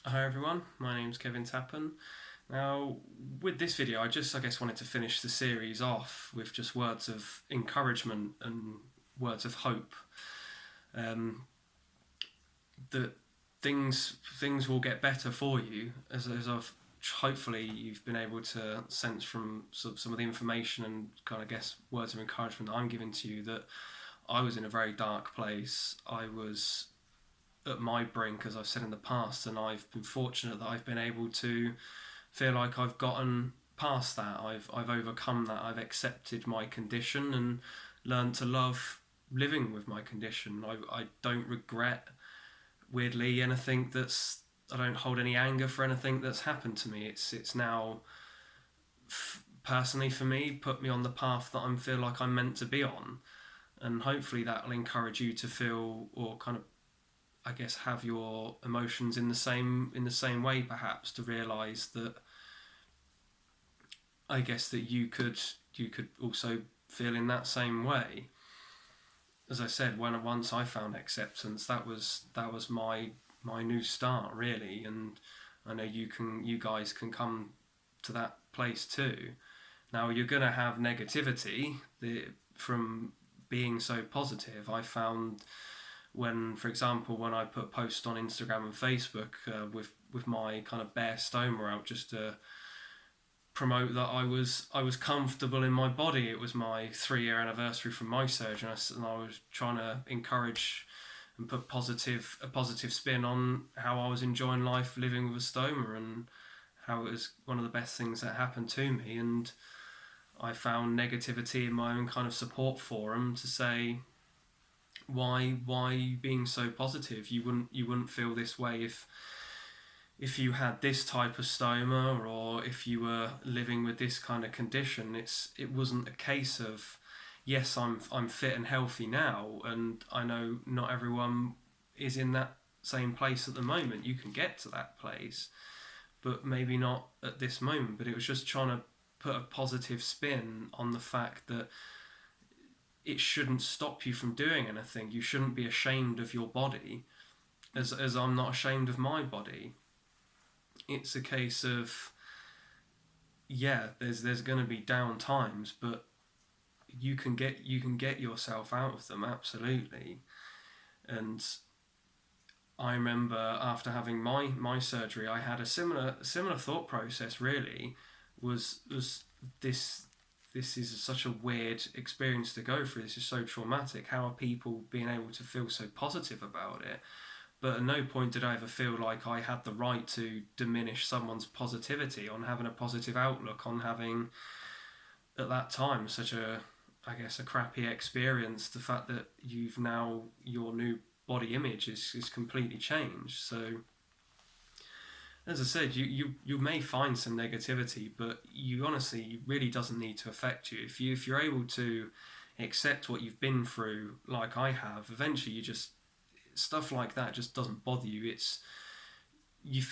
Hi everyone, my name's Kevin Tappen. Now, with this video, I guess wanted to finish the series off with just words of encouragement and words of hope. Um, that things will get better for you, as I've hopefully you've been able to sense from some of the information and kind of guess words of encouragement that I'm giving to you. That I was in a very dark place. I was at my brink, as I've said in the past, and I've been fortunate that I've been able to feel like I've gotten past that. I've overcome that. I've accepted my condition and learned to love living with my condition. I don't regret, weirdly, anything that's. I don't hold any anger for anything that's happened to me. It's now personally for me put me on the path that I feel like I'm meant to be on, and hopefully that'll encourage you to feel or kind of I guess have your emotions in the same way, perhaps, to realise that I guess that you could also feel in that same way. As I said, when once I found acceptance, that was my new start, really. And I know you guys can come to that place too. Now you're gonna have negativity from being so positive. I found when, for example, when I put posts on Instagram and Facebook with my kind of bare stoma out, just to promote that I was comfortable in my body. It was my 3 year anniversary from my surgery, and I was trying to encourage and put a positive spin on how I was enjoying life living with a stoma and how it was one of the best things that happened to me. And I found negativity in my own kind of support forum to say, why are you being so positive? You wouldn't feel this way if you had this type of stoma, or if you were living with this kind of condition. It wasn't a case of, yes, I'm fit and healthy now, and I know not everyone is in that same place at the moment. You can get to that place, but maybe not at this moment. But it was just trying to put a positive spin on the fact that it shouldn't stop you from doing anything. You shouldn't be ashamed of your body, as I'm not ashamed of my body. It's a case of, yeah, there's going to be down times, but you can get yourself out of them, absolutely. And I remember after having my surgery, I had a similar thought process. Really, was this this is such a weird experience to go through. This is so traumatic. How are people being able to feel so positive about it? But at no point did I ever feel like I had the right to diminish someone's positivity on having a positive outlook, on having at that time such a, I guess, a crappy experience. The fact that you've now, your new body image is completely changed. So as I said, you may find some negativity, but you honestly really doesn't need to affect you. If you're able to accept what you've been through, like I have, eventually you just, stuff like that just doesn't bother you. It's, you just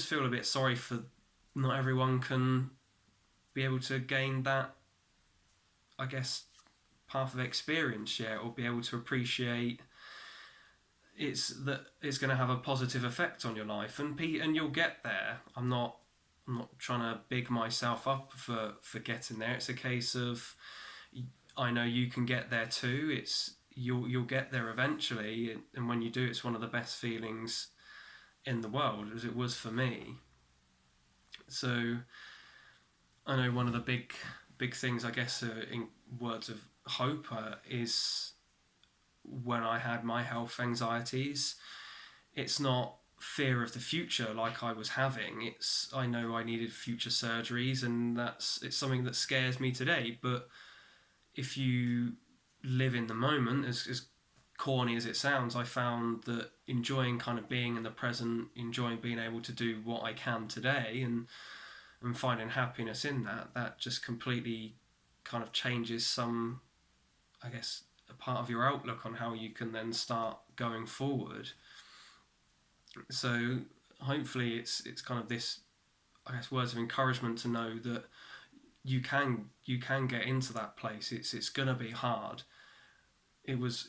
feel a bit sorry for, not everyone can be able to gain that, I guess, path of experience yet, or be able to appreciate it's going to have a positive effect on your life, and you'll get there. I'm not trying to big myself up for getting there. It's a case of, I know you can get there too. It's, you'll get there eventually, and when you do, it's one of the best feelings in the world, as it was for me. So I know one of the big things, I guess, in words of hope, is when I had my health anxieties. It's not fear of the future like I was having. It's, I know I needed future surgeries, and it's something that scares me today. But if you live in the moment, as corny as it sounds, I found that enjoying kind of being in the present, enjoying being able to do what I can today, and finding happiness in that just completely kind of changes some, I guess, a part of your outlook on how you can then start going forward. So hopefully it's kind of this, I guess, words of encouragement to know that you can get into that place. It's gonna be hard. It was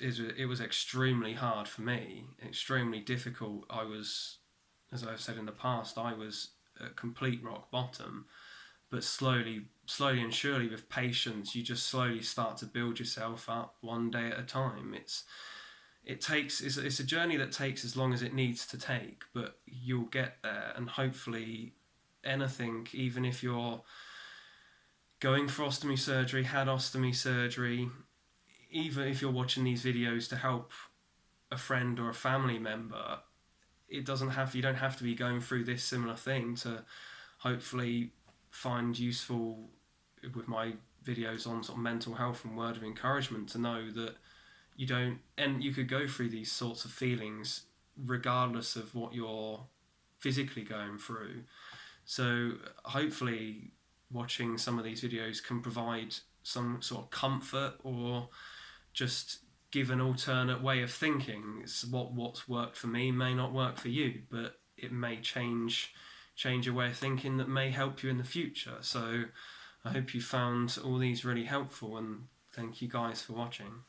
extremely hard for me, extremely difficult. I was as I've said in the past, I was at complete rock bottom, but slowly and surely, with patience, you just slowly start to build yourself up one day at a time. It's a journey that takes as long as it needs to take, but you'll get there. And hopefully anything, even if you're going for ostomy surgery, had ostomy surgery, even if you're watching these videos to help a friend or a family member, you don't have to be going through this similar thing to hopefully find useful with my videos on sort of mental health and word of encouragement, to know that you don't, and you could go through these sorts of feelings regardless of what you're physically going through. So hopefully watching some of these videos can provide some sort of comfort, or just give an alternate way of thinking. It's what's worked for me may not work for you, but it may change your way of thinking that may help you in the future. So I hope you found all these really helpful, and thank you guys for watching.